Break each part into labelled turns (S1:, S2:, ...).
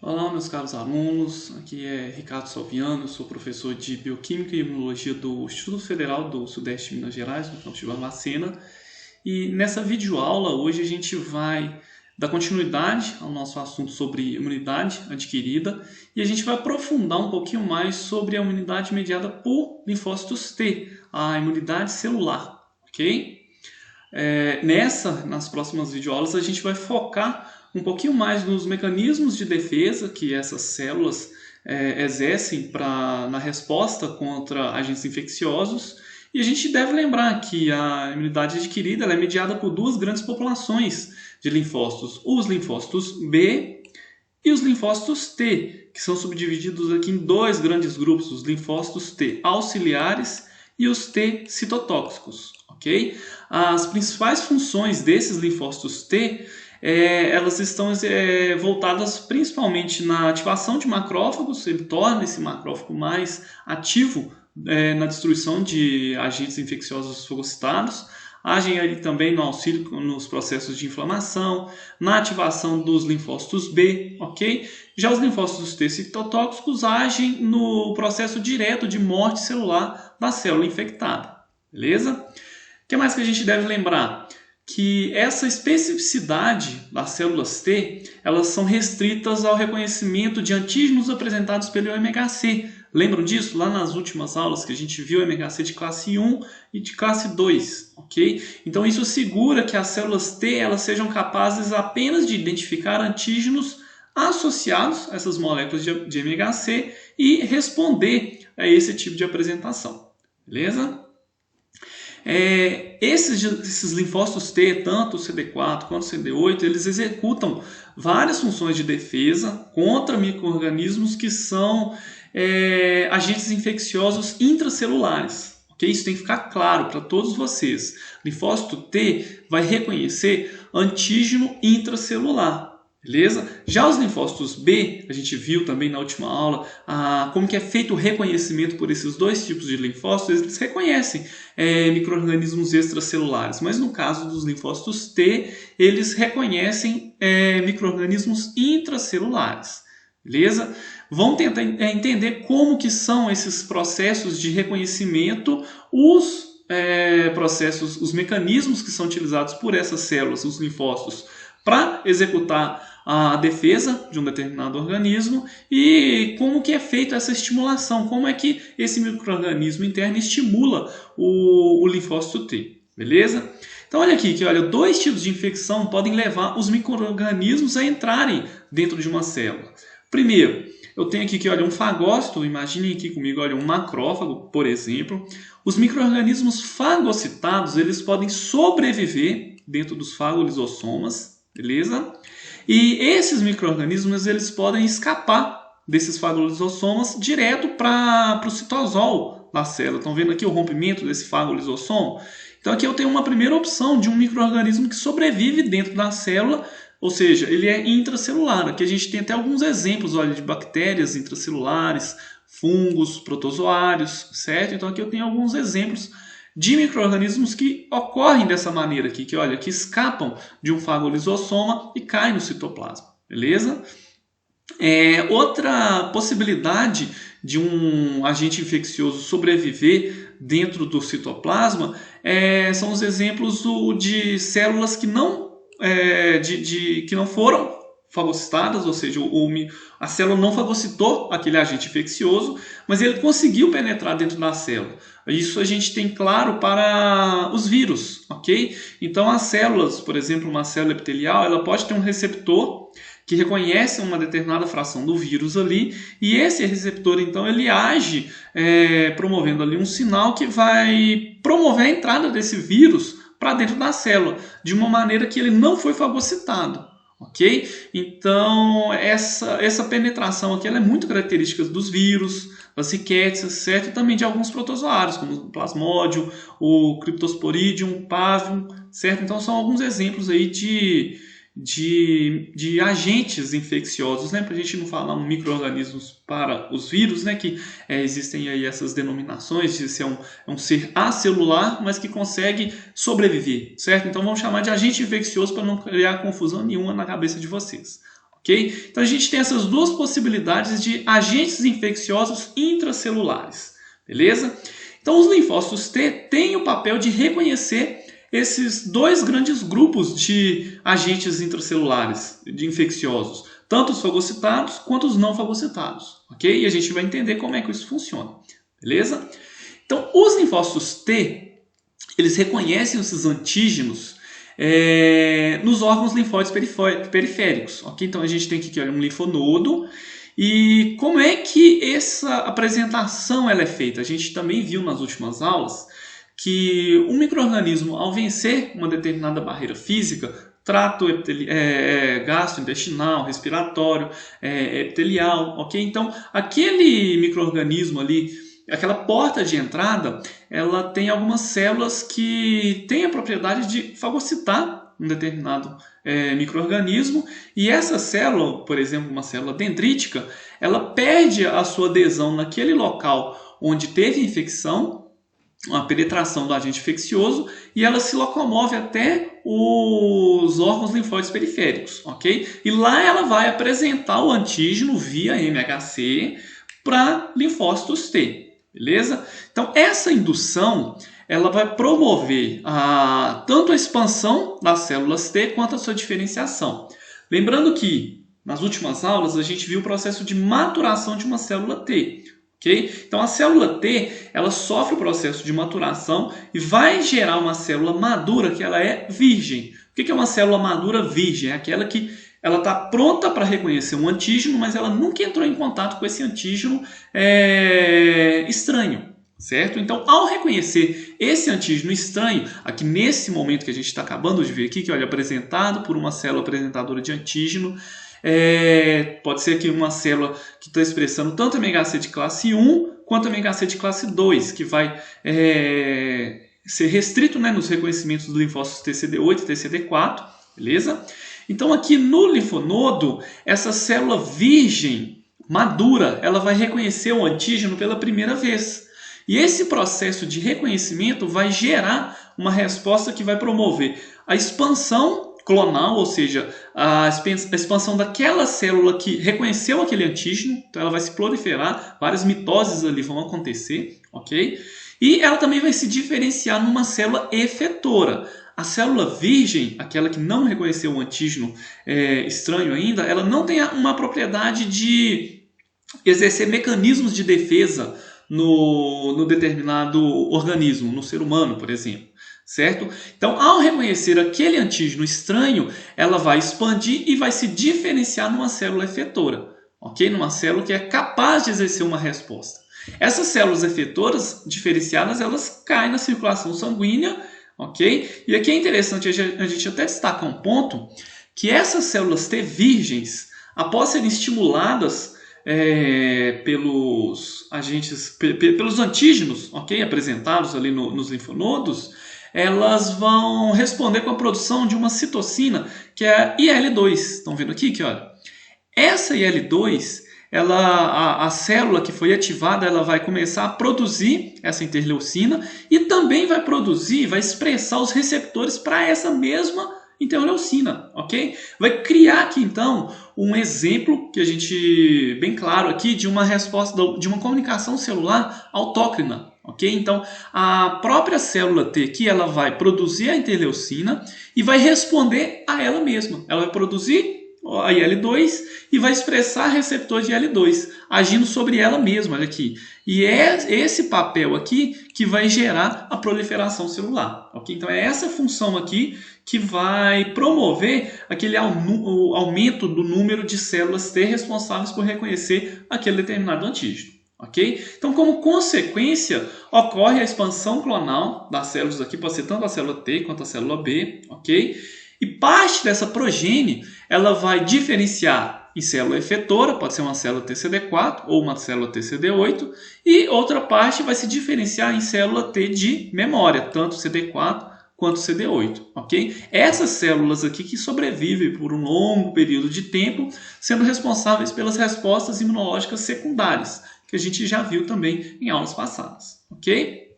S1: Olá, meus caros alunos, aqui é Ricardo Salviano, eu sou professor de Bioquímica e Imunologia do Instituto Federal do Sudeste de Minas Gerais, no campus de Barbacena. E nessa videoaula, hoje a gente vai dar continuidade ao nosso assunto sobre imunidade adquirida e a gente vai aprofundar um pouquinho mais sobre a imunidade mediada por linfócitos T, a imunidade celular, ok? Nas próximas videoaulas, a gente vai focar um pouquinho mais nos mecanismos de defesa que essas células exercem na resposta contra agentes infecciosos. E a gente deve lembrar que a imunidade adquirida ela é mediada por duas grandes populações de linfócitos, os linfócitos B e os linfócitos T, que são subdivididos aqui em dois grandes grupos, os linfócitos T auxiliares e os T citotóxicos. Okay? As principais funções desses linfócitos T elas estão voltadas principalmente na ativação de macrófagos, ele torna esse macrófago mais ativo na destruição de agentes infecciosos fagocitados, agem ali também no auxílio nos processos de inflamação, na ativação dos linfócitos B, ok? Já os linfócitos T citotóxicos agem no processo direto de morte celular da célula infectada, beleza? O que mais que a gente deve lembrar? Que essa especificidade das células T, elas são restritas ao reconhecimento de antígenos apresentados pelo MHC. Lembram disso? Lá nas últimas aulas que a gente viu o MHC de classe 1 e de classe 2, ok? Então isso assegura que as células T elas sejam capazes apenas de identificar antígenos associados a essas moléculas de MHC e responder a esse tipo de apresentação, beleza? Esses linfócitos T, tanto o CD4 quanto o CD8, eles executam várias funções de defesa contra micro-organismos que são agentes infecciosos intracelulares. Okay? Isso tem que ficar claro para todos vocês. O linfócito T vai reconhecer antígeno intracelular. Beleza? Já os linfócitos B, a gente viu também na última aula como que é feito o reconhecimento por esses dois tipos de linfócitos. Eles reconhecem micro-organismos extracelulares, mas no caso dos linfócitos T, eles reconhecem micro-organismos intracelulares. Beleza? Vamos tentar entender como que são esses processos de reconhecimento, os mecanismos que são utilizados por essas células, os linfócitos, para executar a defesa de um determinado organismo e como que é feita essa estimulação, como é que esse micro-organismo interno estimula o linfócito T, beleza? Então olha aqui, dois tipos de infecção podem levar os micro-organismos a entrarem dentro de uma célula. Primeiro, eu tenho aqui um fagócito, imaginem aqui comigo, um macrófago, por exemplo. Os micro-organismos fagocitados, eles podem sobreviver dentro dos fagolizossomas, beleza? E esses micro-organismos eles podem escapar desses fagolizossomas direto para o citosol da célula. Estão vendo aqui o rompimento desse fagolisossoma? Então aqui eu tenho uma primeira opção de um micro-organismo que sobrevive dentro da célula, ou seja, ele é intracelular. Aqui a gente tem até alguns exemplos de bactérias intracelulares, fungos, protozoários, certo? Então aqui eu tenho alguns exemplos de micro-organismos que ocorrem dessa maneira aqui, que escapam de um fagolisossoma e caem no citoplasma, beleza? Outra possibilidade de um agente infeccioso sobreviver dentro do citoplasma são os exemplos de células que não foram fagocitadas, ou seja, a célula não fagocitou aquele agente infeccioso, mas ele conseguiu penetrar dentro da célula. Isso a gente tem claro para os vírus, ok? Então as células, por exemplo, uma célula epitelial, ela pode ter um receptor que reconhece uma determinada fração do vírus ali, e esse receptor, então, ele age promovendo ali um sinal que vai promover a entrada desse vírus para dentro da célula, de uma maneira que ele não foi fagocitado. Ok? Então, essa penetração aqui ela é muito característica dos vírus, das riquétias, certo? E também de alguns protozoários, como o Plasmodium, o Cryptosporidium, Pavium, certo? Então, são alguns exemplos aí de agentes infecciosos, né? Para a gente não falar micro-organismos para os vírus, né? Que existem aí essas denominações de ser um ser acelular, mas que consegue sobreviver, certo? Então vamos chamar de agente infeccioso para não criar confusão nenhuma na cabeça de vocês, ok? Então a gente tem essas duas possibilidades de agentes infecciosos intracelulares, beleza? Então os linfócitos T têm o papel de reconhecer esses dois grandes grupos de agentes intracelulares, de infecciosos, tanto os fagocitados quanto os não fagocitados, ok? E a gente vai entender como é que isso funciona, beleza? Então os linfócitos T, eles reconhecem esses antígenos nos órgãos linfóides periféricos, ok? Então a gente tem aqui, olha, um linfonodo. E como é que essa apresentação ela é feita? A gente também viu nas últimas aulas que um micro-organismo, ao vencer uma determinada barreira física, trato gastrointestinal, respiratório, epitelial, ok? Então, aquele micro-organismo ali, aquela porta de entrada, ela tem algumas células que têm a propriedade de fagocitar um determinado micro-organismo, e essa célula, por exemplo, uma célula dendrítica, ela perde a sua adesão naquele local onde teve infecção, a penetração do agente infeccioso, e ela se locomove até os órgãos linfóides periféricos, ok? E lá ela vai apresentar o antígeno via MHC para linfócitos T, beleza? Então essa indução ela vai promover tanto a expansão das células T quanto a sua diferenciação. Lembrando que nas últimas aulas a gente viu o processo de maturação de uma célula T. Okay? Então a célula T ela sofre o processo de maturação e vai gerar uma célula madura que ela é virgem. O que é uma célula madura virgem? É aquela que ela está pronta para reconhecer um antígeno, mas ela nunca entrou em contato com esse antígeno estranho. Certo? Então, ao reconhecer esse antígeno estranho, aqui nesse momento que a gente está acabando de ver aqui, que olha, apresentado por uma célula apresentadora de antígeno, pode ser aqui uma célula que está expressando tanto MHC de classe 1 quanto MHC de classe 2, que vai ser restrito, né, nos reconhecimentos dos linfócitos TCD8 e TCD4, beleza? Então, aqui no linfonodo, essa célula virgem, madura, ela vai reconhecer o antígeno pela primeira vez. E esse processo de reconhecimento vai gerar uma resposta que vai promover a expansão clonal, ou seja, a expansão daquela célula que reconheceu aquele antígeno, então ela vai se proliferar, várias mitoses ali vão acontecer, ok? E ela também vai se diferenciar numa célula efetora. A célula virgem, aquela que não reconheceu o antígeno estranho ainda, ela não tem uma propriedade de exercer mecanismos de defesa no determinado organismo, no ser humano, por exemplo, certo? Então, ao reconhecer aquele antígeno estranho, ela vai expandir e vai se diferenciar numa célula efetora, ok? Numa célula que é capaz de exercer uma resposta. Essas células efetoras diferenciadas, elas caem na circulação sanguínea, ok? E aqui é interessante a gente até destacar um ponto, que essas células T virgens, após serem estimuladas pelos antígenos, ok, apresentados ali nos linfonodos, elas vão responder com a produção de uma citocina, que é a IL-2. Estão vendo aqui? Olha. Essa IL-2, a célula que foi ativada, ela vai começar a produzir essa interleucina e também vai expressar os receptores para essa mesma interleucina, ok? Vai criar aqui então um exemplo que a gente bem claro aqui de uma resposta de uma comunicação celular autócrina, ok? Então a própria célula T aqui ela vai produzir a interleucina e vai responder a ela mesma. Ela vai produzir a IL-2 e vai expressar receptores de IL-2 agindo sobre ela mesma, olha aqui. E é esse papel aqui que vai gerar a proliferação celular, ok? Então é essa função aqui que vai promover aquele aumento do número de células T responsáveis por reconhecer aquele determinado antígeno, ok? Então, como consequência, ocorre a expansão clonal das células aqui, pode ser tanto a célula T quanto a célula B, ok? E parte dessa progênie, ela vai diferenciar em célula efetora, pode ser uma célula TCD4 ou uma célula TCD8, e outra parte vai se diferenciar em célula T de memória, tanto CD4 quanto CD8, ok? Essas células aqui que sobrevivem por um longo período de tempo, sendo responsáveis pelas respostas imunológicas secundárias, que a gente já viu também em aulas passadas, ok?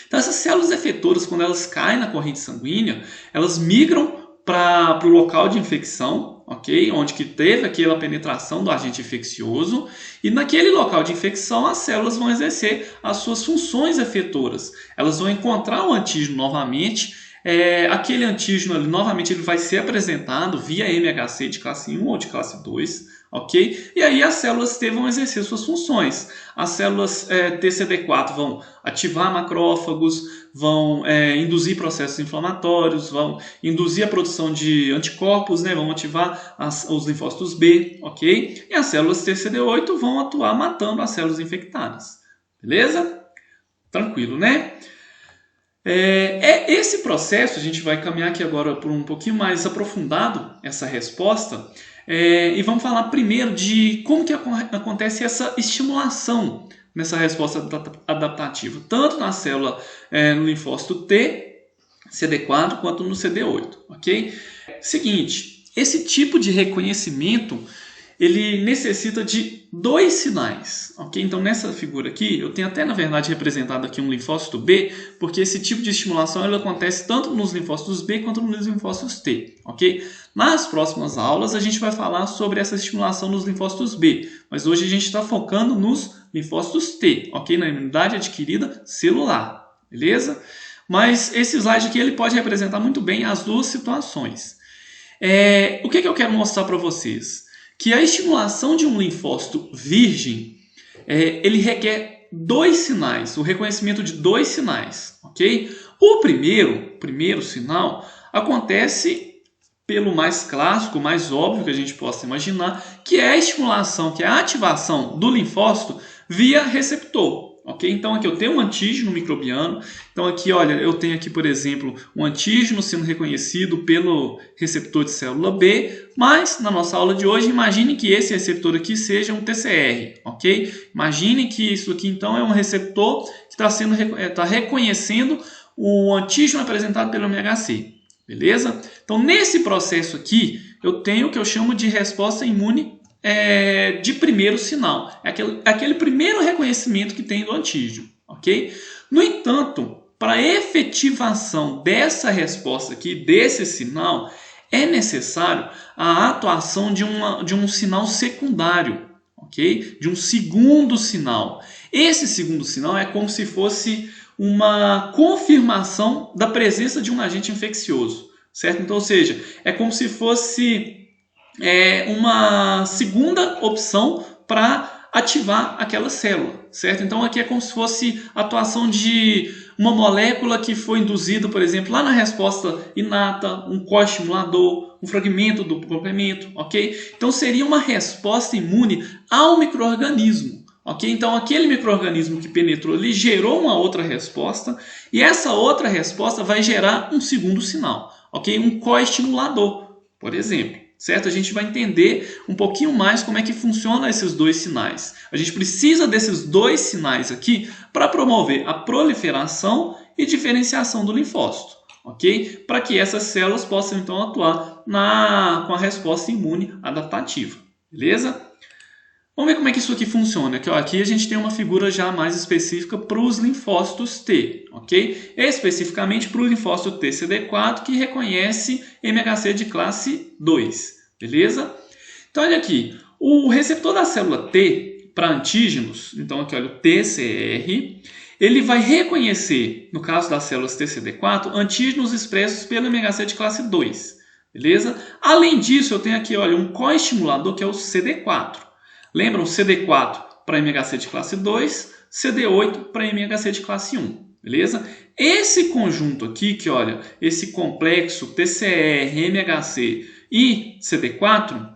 S1: Então essas células efetoras, quando elas caem na corrente sanguínea, elas migram para o local de infecção, ok? Onde que teve aquela penetração do agente infeccioso, e naquele local de infecção as células vão exercer as suas funções efetoras. Elas vão encontrar o antígeno novamente, aquele antígeno ali, novamente ele vai ser apresentado via MHC de classe 1 ou de classe 2, ok? E aí as células T vão exercer suas funções. As células TCD4 vão ativar macrófagos, vão induzir processos inflamatórios, vão induzir a produção de anticorpos, né? Vão ativar os linfócitos B, ok? E as células TCD8 vão atuar matando as células infectadas. Beleza? Tranquilo, né? Esse processo, a gente vai caminhar aqui agora por um pouquinho mais aprofundado essa resposta, e vamos falar primeiro de como que acontece essa estimulação nessa resposta adaptativa, tanto na célula no linfócito T, CD4, quanto no CD8, ok? Seguinte, esse tipo de reconhecimento ele necessita de dois sinais, ok? Então nessa figura aqui, eu tenho até na verdade representado aqui um linfócito B, porque esse tipo de estimulação ele acontece tanto nos linfócitos B quanto nos linfócitos T, ok? Nas próximas aulas a gente vai falar sobre essa estimulação nos linfócitos B, mas hoje a gente está focando nos linfócitos T, ok? Na imunidade adquirida celular, beleza? Mas esse slide aqui ele pode representar muito bem as duas situações. O que eu quero mostrar para vocês? Que a estimulação de um linfócito virgem, ele requer dois sinais, o reconhecimento de dois sinais, ok? O primeiro sinal acontece pelo mais clássico, mais óbvio que a gente possa imaginar, que é a estimulação, que é a ativação do linfócito via receptor. Ok? Então aqui eu tenho um antígeno microbiano, então aqui olha, eu tenho aqui por exemplo um antígeno sendo reconhecido pelo receptor de célula B, mas na nossa aula de hoje imagine que esse receptor aqui seja um TCR, ok? Imagine que isso aqui então é um receptor que está reconhecendo o antígeno apresentado pelo MHC, beleza? Então nesse processo aqui eu tenho o que eu chamo de resposta imune de primeiro sinal, aquele primeiro reconhecimento que tem do antígeno, ok? No entanto, para a efetivação dessa resposta aqui, desse sinal, é necessário a atuação de um sinal secundário, ok? De um segundo sinal. Esse segundo sinal é como se fosse uma confirmação da presença de um agente infeccioso, certo? Então, ou seja, é como se fosse uma segunda opção para ativar aquela célula, certo? Então aqui é como se fosse a atuação de uma molécula que foi induzida, por exemplo, lá na resposta inata, um coestimulador, um fragmento do complemento, ok? Então seria uma resposta imune ao micro-organismo, ok? Então aquele micro-organismo que penetrou ali gerou uma outra resposta e essa outra resposta vai gerar um segundo sinal, ok? Um coestimulador, por exemplo. Certo? A gente vai entender um pouquinho mais como é que funcionam esses dois sinais. A gente precisa desses dois sinais aqui para promover a proliferação e diferenciação do linfócito, ok? Para que essas células possam então atuar com a resposta imune adaptativa, beleza? Vamos ver como é que isso aqui funciona. Aqui a gente tem uma figura já mais específica para os linfócitos T, ok? Especificamente para o linfócito TCD4 que reconhece MHC de classe 2, beleza? Então olha aqui, o receptor da célula T para antígenos, então aqui olha o TCR, ele vai reconhecer, no caso das células TCD4, antígenos expressos pelo MHC de classe 2, beleza? Além disso, eu tenho aqui olha, um coestimulador que é o CD4. Lembram? CD4 para MHC de classe 2, CD8 para MHC de classe 1, beleza? Esse conjunto aqui, que olha, esse complexo TCR, MHC e CD4,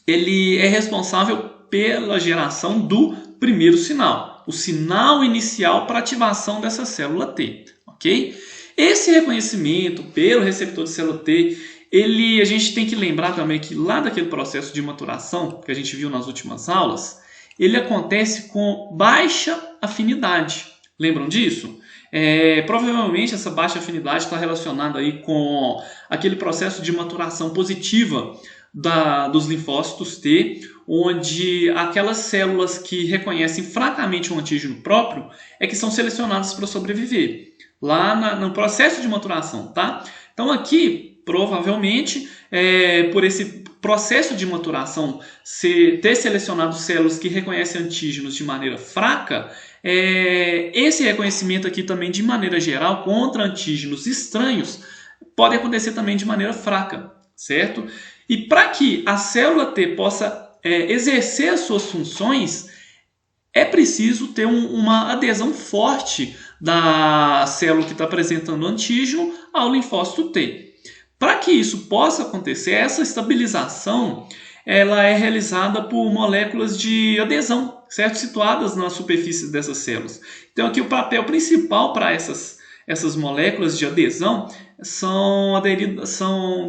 S1: ele é responsável pela geração do primeiro sinal, o sinal inicial para ativação dessa célula T, ok? Esse reconhecimento pelo receptor de célula T, a gente tem que lembrar também que lá daquele processo de maturação que a gente viu nas últimas aulas, ele acontece com baixa afinidade. Lembram disso? Provavelmente essa baixa afinidade está relacionada aí com aquele processo de maturação positiva dos linfócitos T, onde aquelas células que reconhecem fracamente um antígeno próprio é que são selecionadas para sobreviver, lá no processo de maturação, tá? Então aqui, provavelmente, por esse processo de maturação, ter selecionado células que reconhecem antígenos de maneira fraca, esse reconhecimento aqui também, de maneira geral, contra antígenos estranhos, pode acontecer também de maneira fraca, certo? E para que a célula T possa exercer as suas funções, é preciso ter uma adesão forte da célula que está apresentando antígeno ao linfócito T. Para que isso possa acontecer, essa estabilização ela é realizada por moléculas de adesão, certo? Situadas na superfície dessas células. Então aqui o papel principal para essas moléculas de adesão são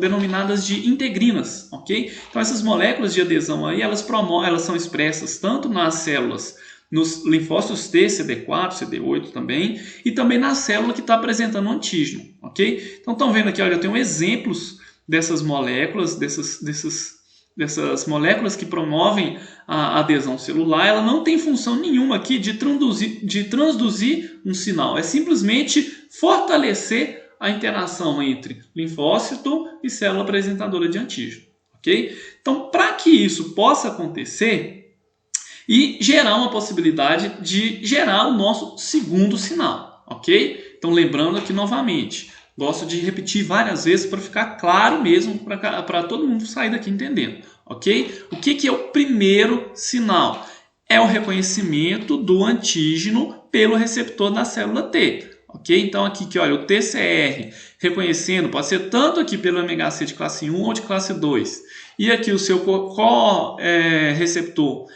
S1: denominadas de integrinas, ok? Então essas moléculas de adesão aí, elas são expressas tanto nas células, nos linfócitos T, CD4, CD8 também, e também na célula que está apresentando o antígeno, ok? Então estão vendo aqui, olha, eu tenho exemplos dessas moléculas, dessas moléculas que promovem a adesão celular. Ela não tem função nenhuma aqui de transduzir um sinal, é simplesmente fortalecer a interação entre linfócito e célula apresentadora de antígeno, ok? Então, para que isso possa acontecer e gerar uma possibilidade de gerar o nosso segundo sinal, ok? Então, lembrando aqui novamente, gosto de repetir várias vezes para ficar claro mesmo, para todo mundo sair daqui entendendo, ok? O que é o primeiro sinal? É o reconhecimento do antígeno pelo receptor da célula T, ok? Então aqui que olha, o TCR reconhecendo, pode ser tanto aqui pelo MHC de classe 1 ou de classe 2, e aqui o seu receptor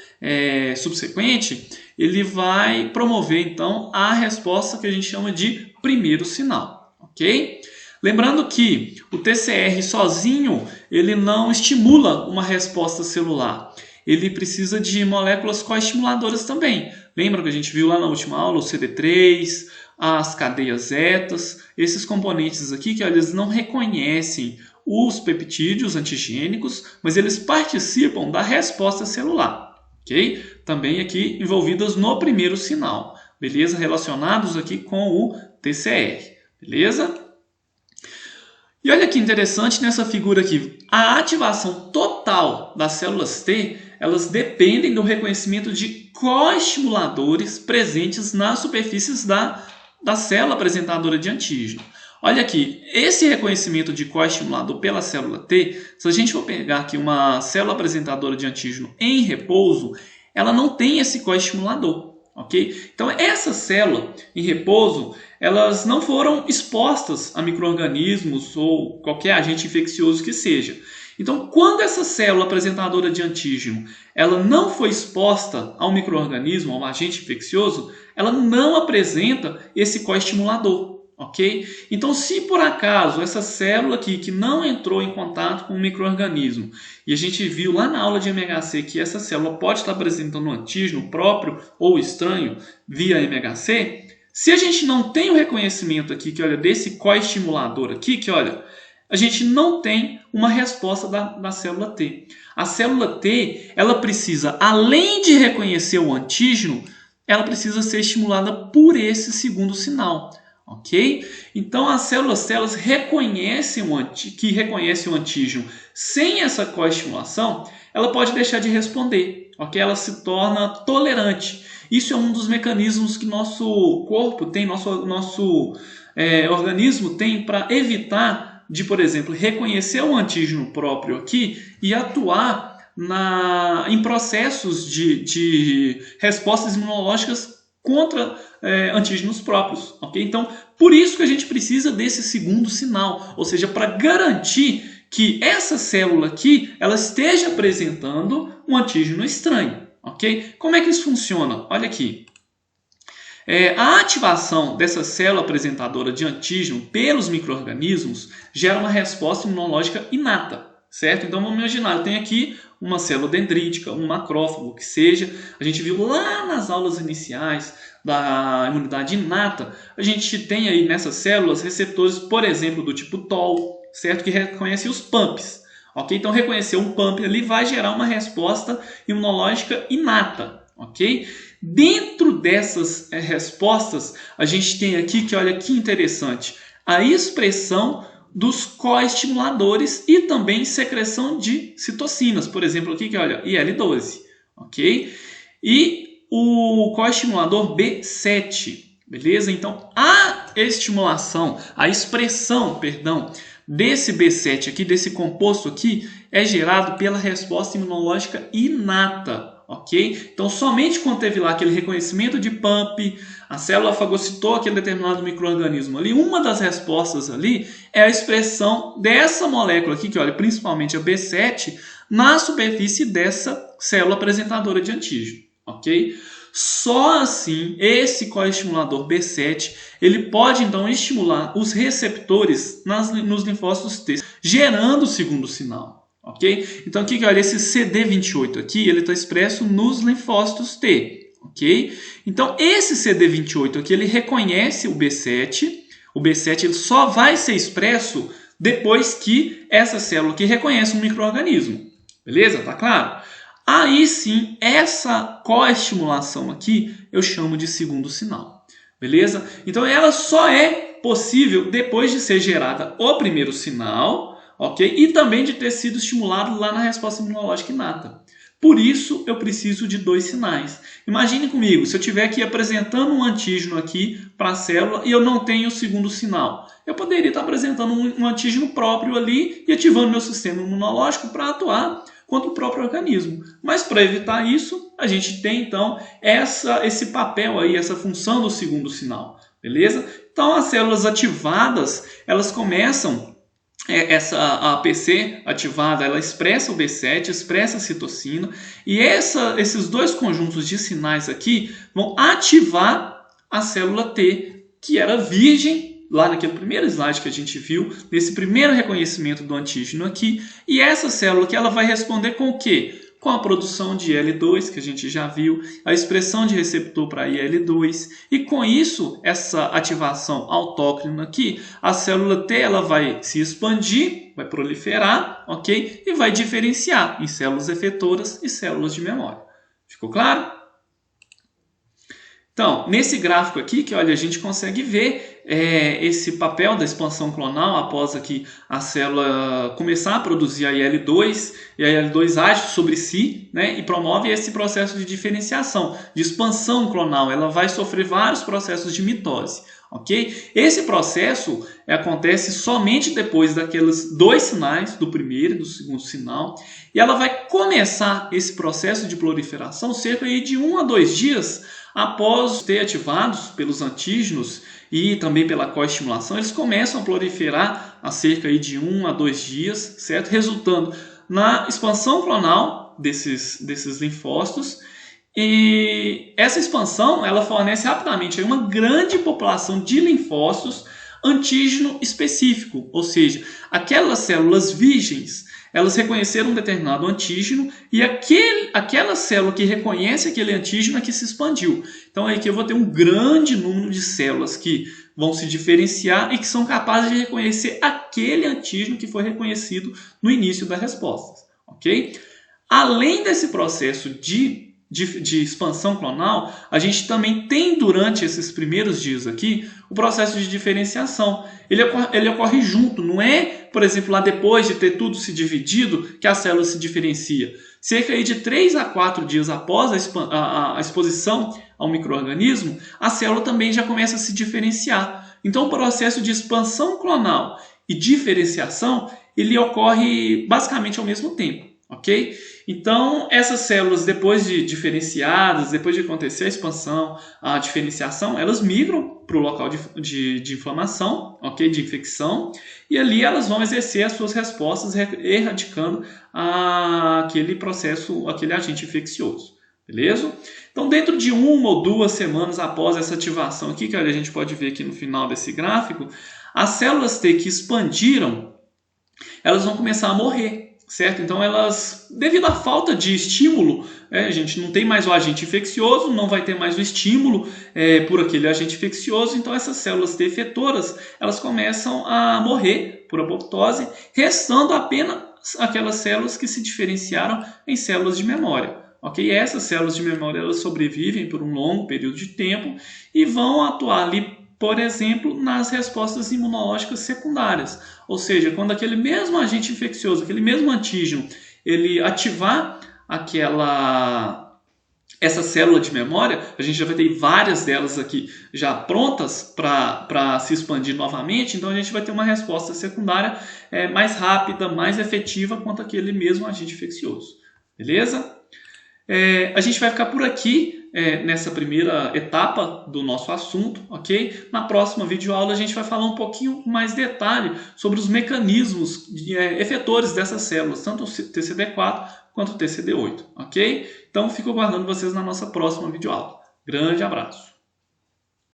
S1: subsequente, ele vai promover então a resposta que a gente chama de primeiro sinal, ok? Lembrando que o TCR sozinho, ele não estimula uma resposta celular. Ele precisa de moléculas coestimuladoras também. Lembra que a gente viu lá na última aula o CD3, as cadeias zetas, esses componentes aqui que eles não reconhecem os peptídeos antigênicos, mas eles participam da resposta celular, ok? Também aqui envolvidas no primeiro sinal, beleza? Relacionados aqui com o TCR, beleza? E olha que interessante nessa figura aqui, a ativação total das células T, elas dependem do reconhecimento de coestimuladores presentes nas superfícies da célula apresentadora de antígeno. Olha aqui, esse reconhecimento de coestimulador pela célula T, se a gente for pegar aqui uma célula apresentadora de antígeno em repouso, ela não tem esse coestimulador, ok? Então essa célula em repouso, elas não foram expostas a micro-organismos ou qualquer agente infeccioso que seja. Então, quando essa célula apresentadora de antígeno ela não foi exposta ao micro-organismo, ao agente infeccioso, ela não apresenta esse coestimulador, ok? Então, se por acaso essa célula aqui que não entrou em contato com o micro-organismo, e a gente viu lá na aula de MHC que essa célula pode estar apresentando um antígeno próprio ou estranho via MHC, se a gente não tem o reconhecimento aqui, que olha, desse coestimulador aqui, que olha, a gente não tem uma resposta da célula T. A célula T, ela precisa, além de reconhecer o antígeno, ela precisa ser estimulada por esse segundo sinal, ok? Então, as células elas reconhecem o antígeno sem essa coestimulação, ela pode deixar de responder, ok? Ela se torna tolerante. Isso é um dos mecanismos que nosso corpo tem, nosso organismo tem para evitar de, por exemplo, reconhecer um antígeno próprio aqui e atuar em processos de respostas imunológicas contra antígenos próprios, ok? Então, por isso que a gente precisa desse segundo sinal, ou seja, para garantir que essa célula aqui ela esteja apresentando um antígeno estranho, ok? Como é que isso funciona? Olha aqui. A ativação dessa célula apresentadora de antígeno pelos micro-organismos gera uma resposta imunológica inata, certo? Então vamos imaginar, eu tenho aqui uma célula dendrítica, um macrófago, que seja. A gente viu lá nas aulas iniciais da imunidade inata, a gente tem aí nessas células receptores, por exemplo, do tipo TOL, certo? Que reconhece os PAMPs. Ok? Então reconhecer um PAMP ali vai gerar uma resposta imunológica inata, ok? Dentro dessas respostas, a gente tem aqui que, olha que interessante, a expressão dos coestimuladores e também secreção de citocinas, por exemplo, aqui que olha, IL-12, ok? E o coestimulador B7, beleza? Então, a estimulação, a expressão, perdão, desse B7 aqui, desse composto aqui, é gerado pela resposta imunológica inata, ok? Então, somente quando teve lá aquele reconhecimento de pump, a célula fagocitou aquele determinado micro-organismo ali, uma das respostas ali é a expressão dessa molécula aqui, que olha, principalmente a B7, na superfície dessa célula apresentadora de antígeno, ok? Só assim, esse coestimulador B7, ele pode então estimular os receptores nos linfócitos T, gerando o segundo sinal, ok? Então aqui, olha, esse CD28 aqui, ele está expresso nos linfócitos T, ok? Então esse CD28 aqui, ele reconhece o B7 ele só vai ser expresso depois que essa célula aqui reconhece um micro-organismo, beleza? Tá claro? Aí sim, essa coestimulação aqui eu chamo de segundo sinal, beleza? Então ela só é possível depois de ser gerada o primeiro sinal, ok? E também de ter sido estimulado lá na resposta imunológica inata. Por isso eu preciso de 2 sinais. Imagine comigo, se eu estiver aqui apresentando um antígeno aqui para a célula e eu não tenho o segundo sinal. Eu poderia estar apresentando um antígeno próprio ali e ativando meu sistema imunológico para atuar contra o próprio organismo. Mas para evitar isso, a gente tem então esse papel aí, essa função do segundo sinal, beleza? Então as células ativadas, elas começam, a APC ativada, ela expressa o B7, expressa a citocina, e esses 2 conjuntos de sinais aqui vão ativar a célula T, que era virgem, lá naquele primeiro slide que a gente viu, nesse primeiro reconhecimento do antígeno aqui, e essa célula que ela vai responder com o quê? Com a produção de IL-2, que a gente já viu, a expressão de receptor para IL-2, e com isso, essa ativação autócrina aqui, a célula T ela vai se expandir, vai proliferar, ok? E vai diferenciar em células efetoras e células de memória. Ficou claro? Então, nesse gráfico aqui, que olha, a gente consegue ver esse papel da expansão clonal após aqui a célula começar a produzir a IL-2, e a IL-2 age sobre si, né, e promove esse processo de diferenciação, de expansão clonal. Ela vai sofrer vários processos de mitose, ok? Esse processo acontece somente depois daqueles 2 sinais, do primeiro e do segundo sinal, e ela vai começar esse processo de proliferação cerca de 1 a 2 dias após ter ativados pelos antígenos e também pela coestimulação. Eles começam a proliferar a cerca de 1 a 2 dias, certo? Resultando na expansão clonal desses linfócitos. E essa expansão ela fornece rapidamente uma grande população de linfócitos antígeno específico, ou seja, aquelas células virgens, elas reconheceram um determinado antígeno e aquela célula que reconhece aquele antígeno é que se expandiu. Então aí que eu vou ter um grande número de células que vão se diferenciar e que são capazes de reconhecer aquele antígeno que foi reconhecido no início das respostas, ok? Além desse processo de expansão clonal, a gente também tem durante esses primeiros dias aqui o processo de diferenciação. Ele ocorre junto, não é, por exemplo, lá depois de ter tudo se dividido que a célula se diferencia. Cerca de 3 a 4 dias após a exposição ao micro-organismo, a célula também já começa a se diferenciar. Então o processo de expansão clonal e diferenciação, ele ocorre basicamente ao mesmo tempo, ok? Então, essas células, depois de diferenciadas, depois de acontecer a expansão, a diferenciação, elas migram para o local de inflamação, ok? De infecção, e ali elas vão exercer as suas respostas, erradicando aquele processo, aquele agente infeccioso, beleza? Então, dentro de 1 ou 2 semanas após essa ativação aqui, que a gente pode ver aqui no final desse gráfico, as células T que expandiram, elas vão começar a morrer. Certo? Então elas, devido à falta de estímulo, a gente não tem mais o agente infeccioso, não vai ter mais o estímulo por aquele agente infeccioso, então essas células T efetoras, elas começam a morrer por apoptose, restando apenas aquelas células que se diferenciaram em células de memória. Ok? Essas células de memória elas sobrevivem por um longo período de tempo e vão atuar ali por exemplo, nas respostas imunológicas secundárias. Ou seja, quando aquele mesmo agente infeccioso, aquele mesmo antígeno, ele ativar essa célula de memória, a gente já vai ter várias delas aqui já prontas para se expandir novamente, então a gente vai ter uma resposta secundária mais rápida, mais efetiva quanto aquele mesmo agente infeccioso. Beleza? A gente vai ficar por aqui nessa primeira etapa do nosso assunto, ok? Na próxima videoaula a gente vai falar um pouquinho mais detalhe sobre os mecanismos efetores dessas células, tanto o TCD4 quanto o TCD8, ok? Então fico aguardando vocês na nossa próxima videoaula. Grande abraço!